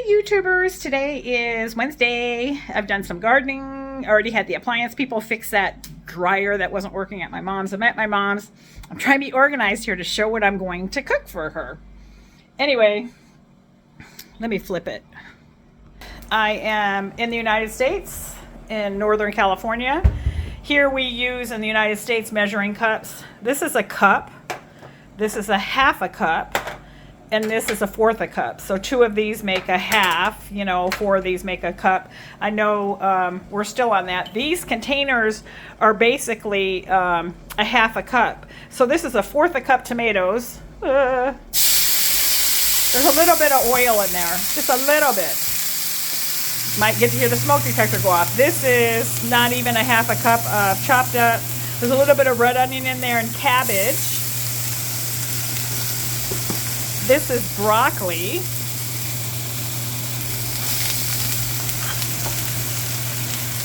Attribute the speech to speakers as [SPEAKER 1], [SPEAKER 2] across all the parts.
[SPEAKER 1] YouTubers, today is Wednesday. I've done some gardening. I already had the appliance people fix that dryer that wasn't working at my mom's. I'm at my mom's. I'm trying to be organized here to show what I'm going to cook for her. Anyway, let me flip it. I am in the United States, in Northern California. Here we use in the United States measuring cups. This is a cup. This is a half a cup. And this is a fourth a cup. So 2 of these make a half, 4 of these make a cup. I know we're still on that. These containers are basically a half a cup. So this is a fourth a cup tomatoes. There's a little bit of oil in there, just a little bit. Might get to hear the smoke detector go off. This is not even a half a cup of chopped up. There's a little bit of red onion in there and cabbage. This is broccoli.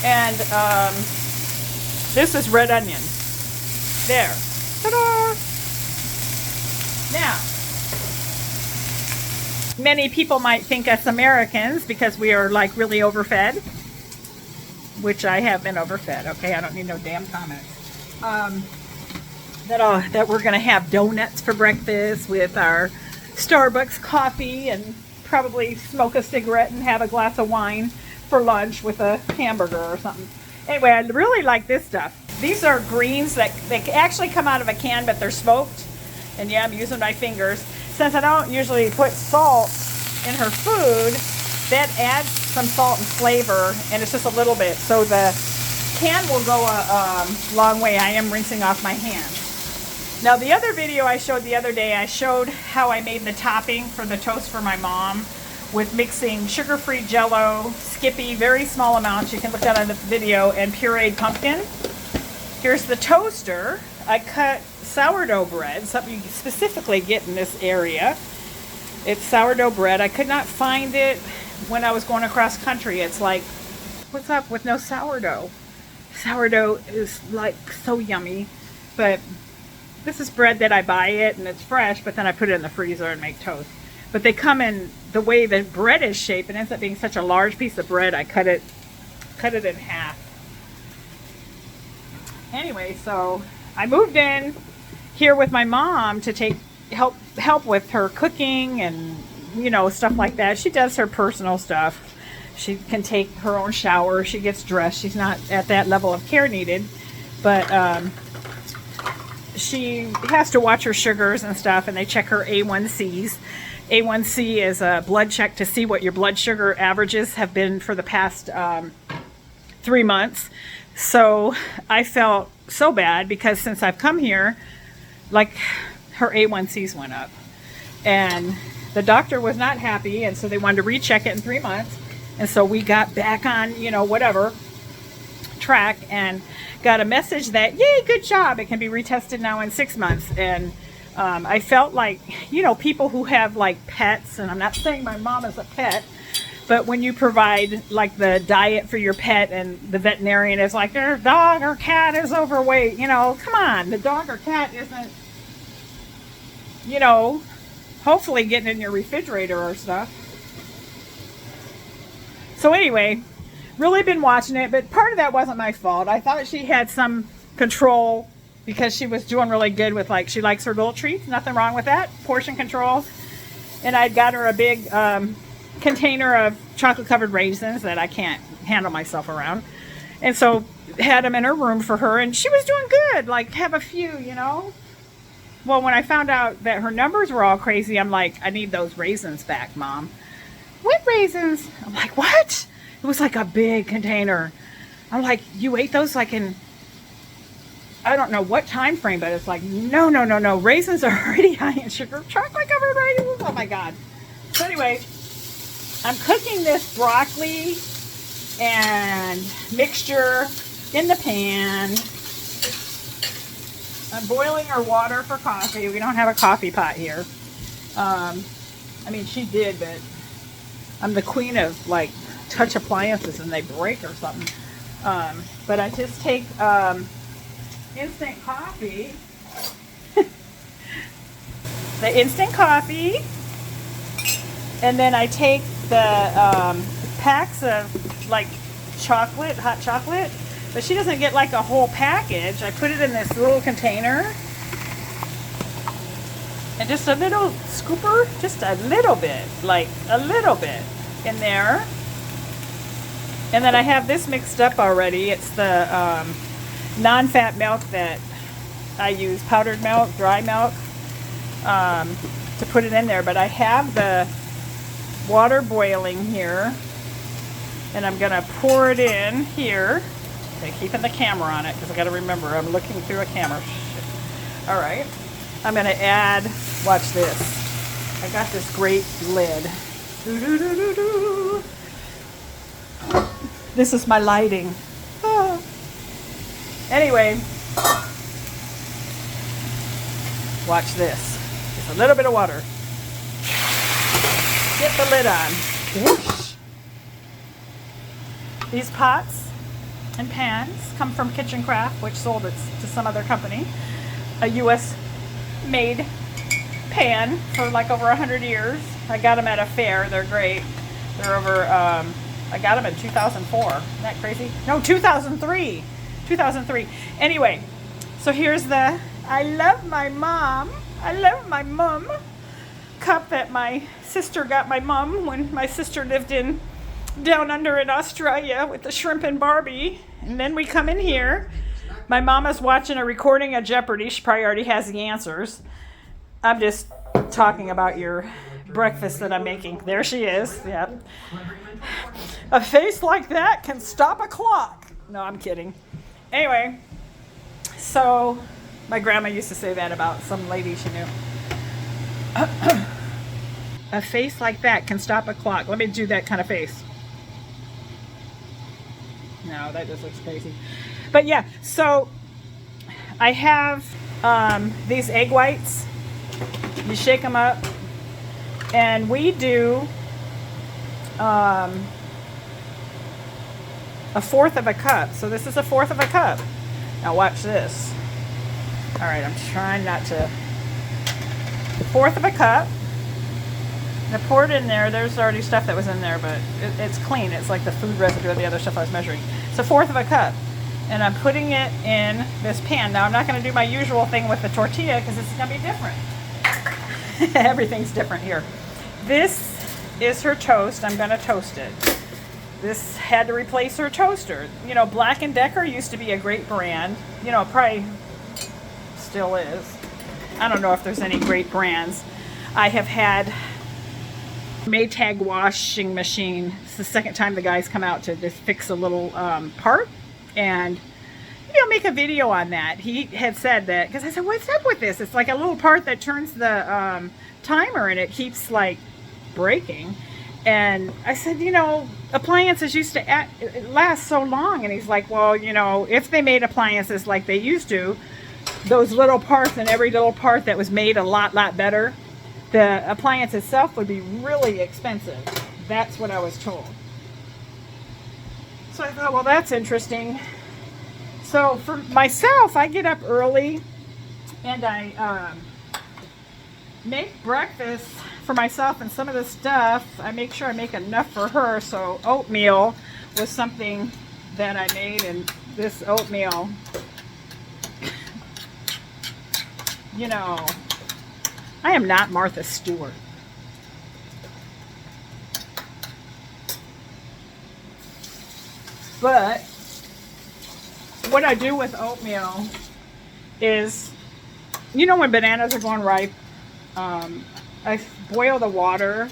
[SPEAKER 1] And this is red onion. There. Ta-da! Now, many people might think us Americans, because we are like really overfed, which I have been overfed, okay? I don't need no damn comments. That we're going to have donuts for breakfast with our Starbucks coffee and probably smoke a cigarette and have a glass of wine for lunch with a hamburger or something. Anyway, I really like this stuff. These are greens that they actually come out of a can, but they're smoked. And yeah, I'm using my fingers. Since I don't usually put salt in her food, that adds some salt and flavor, and it's just a little bit. So the can will go a long way. I am rinsing off my hands. Now, the other video I showed the other day, I showed how I made the topping for the toast for my mom with mixing sugar-free Jell-O, Skippy, very small amounts, you can look at on the video, and pureed pumpkin. Here's the toaster. I cut sourdough bread, something you specifically get in this area. It's sourdough bread. I could not find it when I was going across country. It's like, what's up with no sourdough? Sourdough is like so yummy, but this is bread that I buy it and it's fresh, but then I put it in the freezer and make toast. But they come in the way the bread is shaped. It ends up being such a large piece of bread. I cut it in half. Anyway, so I moved in here with my mom to help with her cooking and stuff like that. She does her personal stuff. She can take her own shower. She gets dressed. She's not at that level of care needed, but she has to watch her sugars and stuff, and they check her A1Cs. A1C is a blood check to see what your blood sugar averages have been for the past 3 months. So I felt so bad because since I've come here, like her A1Cs went up. And the doctor was not happy, and so they wanted to recheck it in 3 months. And so we got back on, whatever track and got a message that, yay, good job, it can be retested now in 6 months. And I felt like, people who have like pets, and I'm not saying my mom is a pet, but when you provide like the diet for your pet and the veterinarian is like, their dog or cat is overweight, come on, the dog or cat isn't, hopefully getting in your refrigerator or stuff. So anyway, really been watching it, but part of that wasn't my fault. I thought she had some control because she was doing really good with, like, she likes her little treats. Nothing wrong with that. Portion control. And I'd got her a big container of chocolate-covered raisins that I can't handle myself around. And so had them in her room for her, and she was doing good. Like, have a few, Well, when I found out that her numbers were all crazy, I'm like, I need those raisins back, Mom. What raisins? I'm like, what? It was like a big container. I'm like, you ate those like in, I don't know what time frame, but it's like, no. Raisins are already high in sugar. Chocolate covered raisins. Oh my God. So anyway, I'm cooking this broccoli and mixture in the pan. I'm boiling our water for coffee. We don't have a coffee pot here. I mean, she did, but I'm the queen of like touch appliances and they break or something. But I just take instant coffee. The instant coffee. And then I take packs of like chocolate, hot chocolate, but she doesn't get like a whole package. I put it in this little container and just a little scooper, just a little bit, like a little bit in there. And then I have this mixed up already. It's the non-fat milk that I use, powdered milk, dry milk, to put it in there. But I have the water boiling here, and I'm gonna pour it in here. Okay, keeping the camera on it because I gotta remember I'm looking through a camera. Shit. All right, I'm gonna add, watch this. I got this great lid. Doo-doo-doo-doo-doo. This is my lighting. Ah. Anyway, watch this. Just a little bit of water. Get the lid on. Whoosh. These pots and pans come from Kitchen Craft, which sold it to some other company. A U.S. made pan for like over 100 years. I got them at a fair. They're great. They're over, I got them in 2004. Isn't that crazy? No, 2003. 2003. Anyway, so here's the I love my mom cup that my sister got my mom when my sister lived in down under in Australia with the shrimp and Barbie. And then we come in here. My mama's watching a recording of Jeopardy. She probably already has the answers. I'm just talking about your breakfast that I'm making. There she is. Yep. A face like that can stop a clock. No, I'm kidding. Anyway, so my grandma used to say that about some lady she knew. A face like that can stop a clock. Let me do that kind of face. No, that just looks crazy. But yeah, so I have these egg whites. You shake them up. And we do a fourth of a cup. So this is a fourth of a cup. Now watch this. All right, I'm trying not to. Fourth of a cup. I poured in there. There's already stuff that was in there, but it's clean. It's like the food residue of the other stuff I was measuring. It's a fourth of a cup. And I'm putting it in this pan. Now I'm not going to do my usual thing with the tortilla because this is going to be different. Everything's different here. This is her toast. I'm going to toast it. This had to replace her toaster. You know, Black & Decker used to be a great brand. You know, probably still is. I don't know if there's any great brands. I have had Maytag washing machine. It's the second time the guys come out to just fix a little part. And maybe I'll make a video on that. He had said that, because I said, what's up with this? It's like a little part that turns the timer and it keeps like breaking. And I said, you know, appliances used to last so long. And he's like, well, you know, if they made appliances like they used to, those little parts and every little part that was made a lot better, the appliance itself would be really expensive. That's what I was told. So I thought, well, that's interesting. So for myself, I get up early and I make breakfast for myself, and some of the stuff, I make sure I make enough for her. So oatmeal was something that I made, and this oatmeal, you know, I am not Martha Stewart. But what I do with oatmeal is, you know, when bananas are going ripe, I boil the water,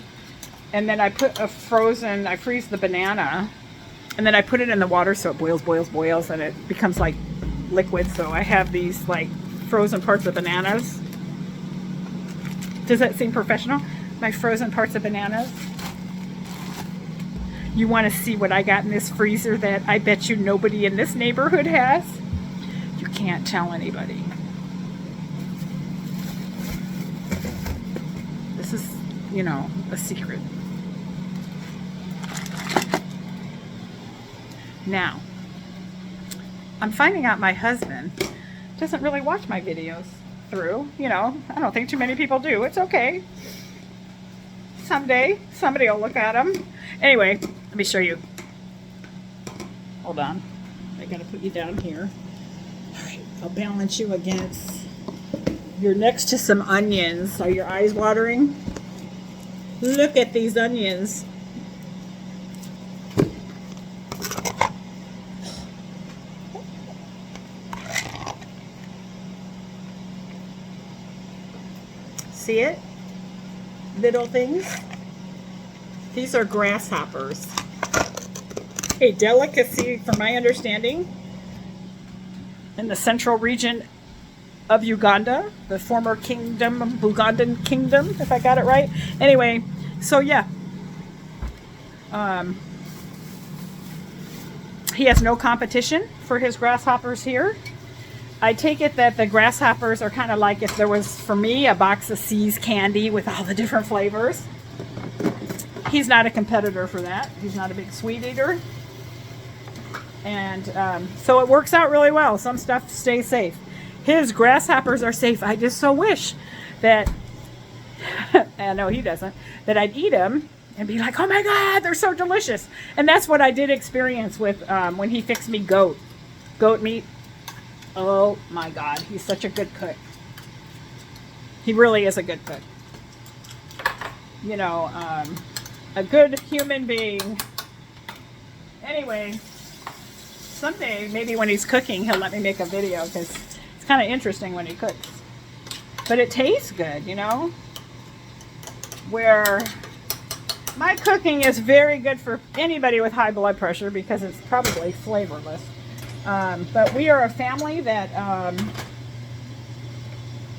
[SPEAKER 1] and then I put I freeze the banana, and then I put it in the water so it boils, and it becomes like liquid. So I have these like frozen parts of bananas. Does that seem professional? My frozen parts of bananas. You want to see what I got in this freezer that I bet you nobody in this neighborhood has? You can't tell anybody. This is, you know, a secret. Now, I'm finding out my husband doesn't really watch my videos through. You know, I don't think too many people do. It's okay. someday. Somebody will look at them. Anyway, let me show you. Hold on. I gotta put you down here. All right, I'll balance you against. You're next to some onions. Are your eyes watering? Look at these onions. See it? Little things. These are grasshoppers. A delicacy, from my understanding, in the central region of Uganda, the former kingdom, Ugandan kingdom, if I got it right. Anyway, so yeah. He has no competition for his grasshoppers here. I take it that the grasshoppers are kind of like if there was, for me, a box of See's candy with all the different flavors. He's not a competitor for that. He's not a big sweet eater. And so it works out really well. Some stuff stays safe. His grasshoppers are safe. I just so wish that, I know he doesn't, that I'd eat them and be like, oh my God, they're so delicious. And that's what I did experience with when he fixed me goat meat. Oh my God, he's such a good cook. He really is a good cook. You know, a good human being. Anyway, someday, maybe when he's cooking, he'll let me make a video because it's kind of interesting when he cooks. But it tastes good, you know? Where my cooking is very good for anybody with high blood pressure because it's probably flavorless. But we are a family that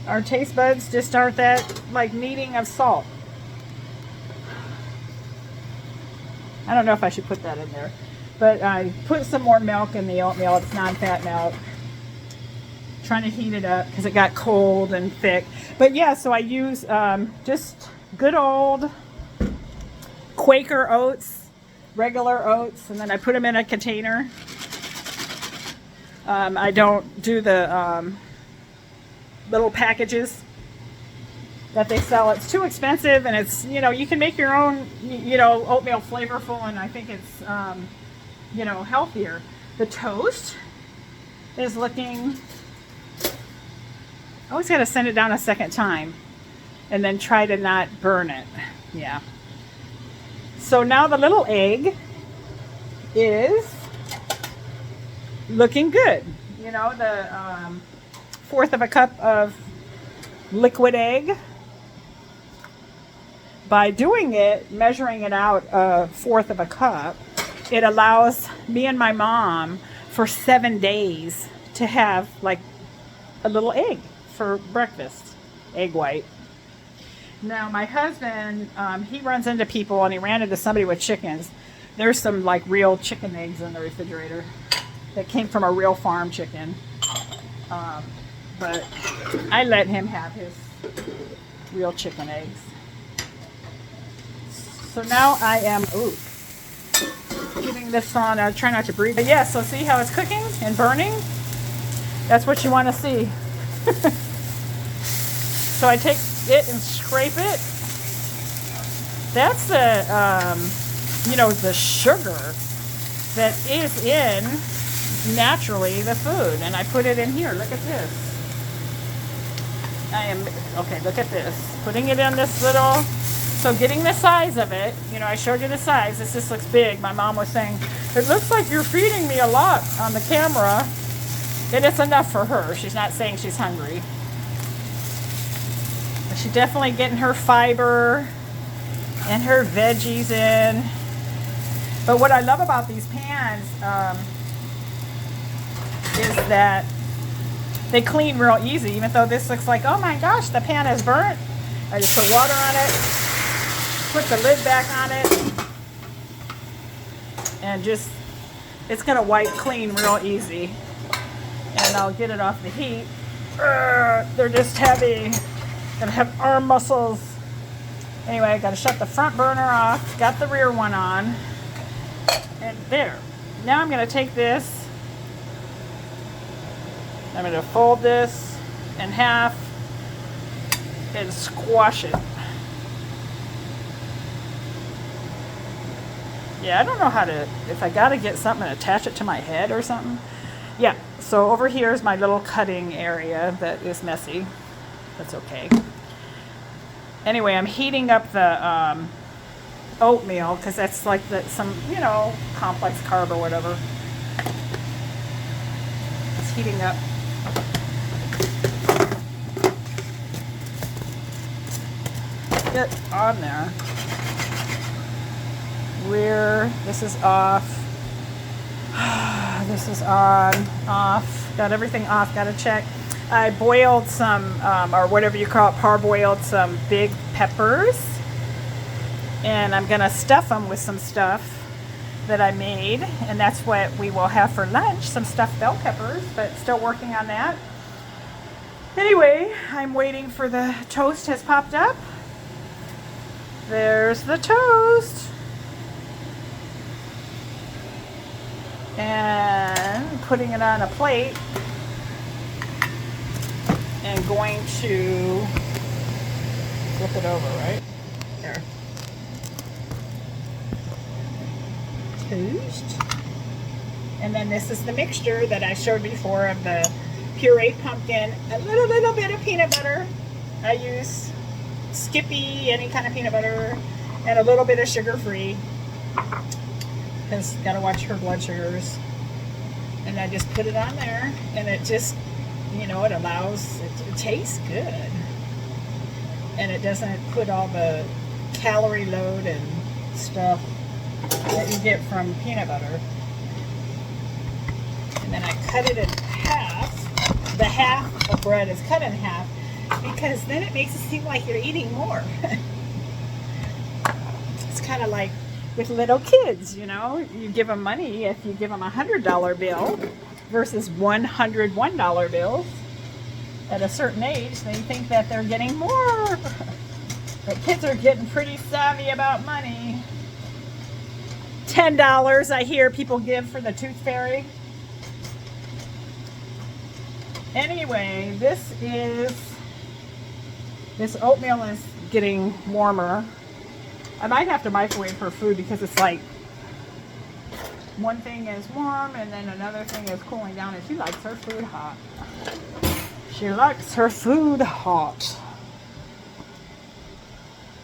[SPEAKER 1] our taste buds just aren't that like needing of salt. I don't know if I should put that in there, but I put some more milk in the oatmeal. It's non-fat milk. Trying to heat it up because it got cold and thick. But yeah, so I use just good old Quaker oats, regular oats, and then I put them in a container. I don't do the little packages that they sell. It's too expensive, and it's, you know, you can make your own, you know, oatmeal flavorful, and I think it's, you know, healthier. The toast is looking, I always got to send it down a second time and then try to not burn it. Yeah. So now the little egg is looking good. You know, the fourth of a cup of liquid egg. By doing it, measuring it out a fourth of a cup, it allows me and my mom for 7 days to have like a little egg for breakfast, egg white. Now my husband, he runs into people, and he ran into somebody with chickens. There's some like real chicken eggs in the refrigerator that came from a real farm chicken. But I let him have his real chicken eggs. So now I am, getting this on, try not to breathe. But yeah, so see how it's cooking and burning? That's what you want to see. So I take it and scrape it. That's the, you know, the sugar that is in naturally the food, and I put it in here. Look at this. Okay, look at this. Putting it in this little, so getting the size of it, you know, I showed you the size. This just looks big. My mom was saying, it looks like you're feeding me a lot on the camera. And it's enough for her. She's not saying she's hungry. But she's definitely getting her fiber and her veggies in. But what I love about these pans is that they clean real easy, even though this looks like, oh my gosh, the pan is burnt. I just put water on it, put the lid back on it, and just, it's gonna wipe clean real easy. And I'll get it off the heat. They're just heavy. Gonna have arm muscles. Anyway, I gotta shut the front burner off. Got the rear one on. And there. Now I'm gonna take this. I'm gonna fold this in half and squash it. Yeah, I don't know how to, if I got to get something and attach it to my head or something. Yeah, so over here is my little cutting area that is messy. That's okay. Anyway, I'm heating up the oatmeal because that's like some, complex carb or whatever. It's heating up. Get on there. This is off. This is on, off. Got everything off. Got to check. I boiled some, or whatever you call it, parboiled some big peppers. And I'm going to stuff them with some stuff that I made. And that's what we will have for lunch, some stuffed bell peppers, but still working on that. Anyway, I'm waiting for the toast has popped up. There's the toast. And putting it on a plate and going to flip it over, right? There. Toast. And then this is the mixture that I showed before of the pureed pumpkin, a little bit of peanut butter. I use Skippy, any kind of peanut butter, and a little bit of sugar-free. Because gotta watch her blood sugars. And I just put it on there, and it just, it allows it to taste good. And it doesn't put all the calorie load and stuff that you get from peanut butter. And then I cut it in half. The half of bread is cut in half because then it makes it seem like you're eating more. It's kind of like with little kids, you give them money. If you give them $100 bill versus $101 bills at a certain age, they think that they're getting more. But kids are getting pretty savvy about money. $10 I hear people give for the tooth fairy. Anyway, this oatmeal is getting warmer. I might have to microwave her food because it's like one thing is warm and then another thing is cooling down, and she likes her food hot. She likes her food hot.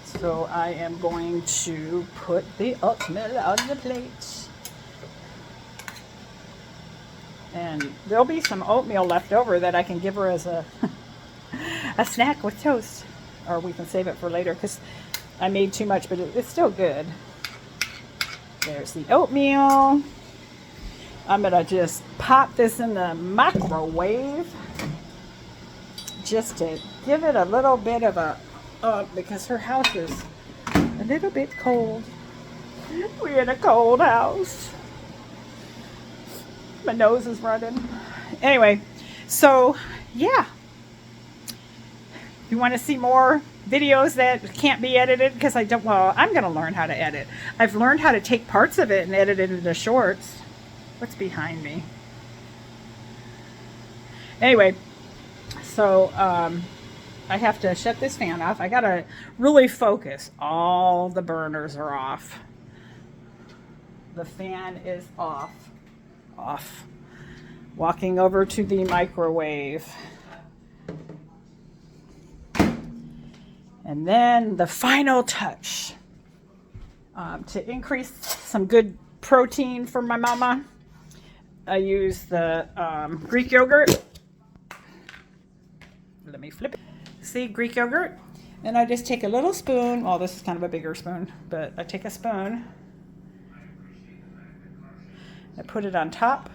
[SPEAKER 1] So I am going to put the oatmeal on the plate. And there'll be some oatmeal left over that I can give her as a snack with toast. Or we can save it for later because I made too much, but it's still good. There's the oatmeal. I'm going to just pop this in the microwave just to give it a little bit of a because her house is a little bit cold. We're in a cold house. My nose is running. Anyway, so yeah. You want to see more videos that can't be edited? Because I'm going to learn how to edit. I've learned how to take parts of it and edit it into shorts. What's behind me? Anyway, so I have to shut this fan off. I got to really focus. All the burners are off. The fan is off. Walking over to the microwave. And then the final touch to increase some good protein for my mama. I use the Greek yogurt. Let me flip it. See, Greek yogurt. And I just take a little spoon. Well, this is kind of a bigger spoon, but I take a spoon. I put it on top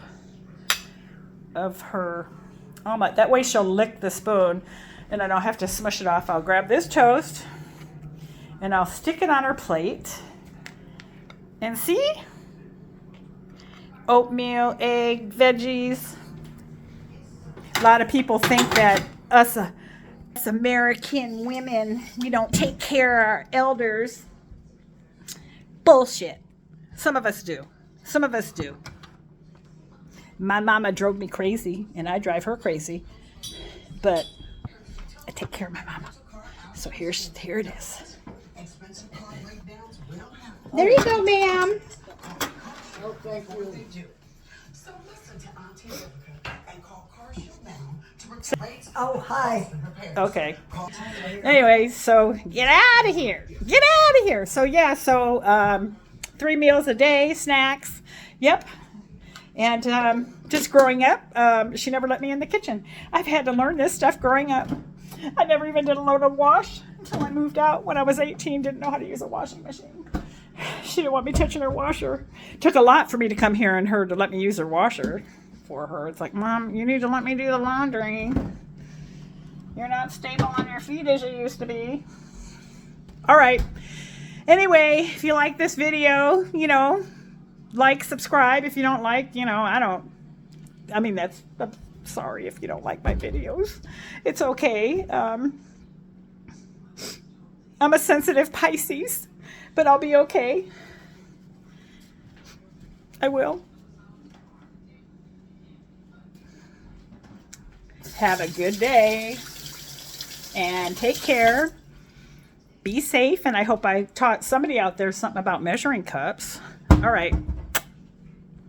[SPEAKER 1] of her omelet. That way she'll lick the spoon and I don't have to smush it off. I'll grab this toast and I'll stick it on her plate. And see? Oatmeal, egg, veggies. A lot of people think that us American women, we don't take care of our elders. Bullshit. Some of us do. Some of us do. My mama drove me crazy, and I drive her crazy. But I take care of my mama. So here it is. There you go, ma'am.
[SPEAKER 2] Thank you. They do. So listen to Auntie Erica and call Carshall now to replace. Oh, hi.
[SPEAKER 1] Okay. Anyway, so get out of here. Get out of here. So yeah, so 3 meals a day, snacks. Yep. And just growing up, she never let me in the kitchen. I've had to learn this stuff growing up. I never even did a load of wash until I moved out when I was 18. Didn't know how to use a washing machine. She didn't want me touching her washer. It took a lot for me to come here and her to let me use her washer for her. It's like, Mom, you need to let me do the laundry. You're not stable on your feet as you used to be. All right. Anyway, if you like this video, you know, like, subscribe. If you don't like, you know, I'm sorry if you don't like my videos. It's okay. I'm a sensitive Pisces, but I'll be okay. I will. Have a good day and take care. Be safe, and I hope I taught somebody out there something about measuring cups. All right.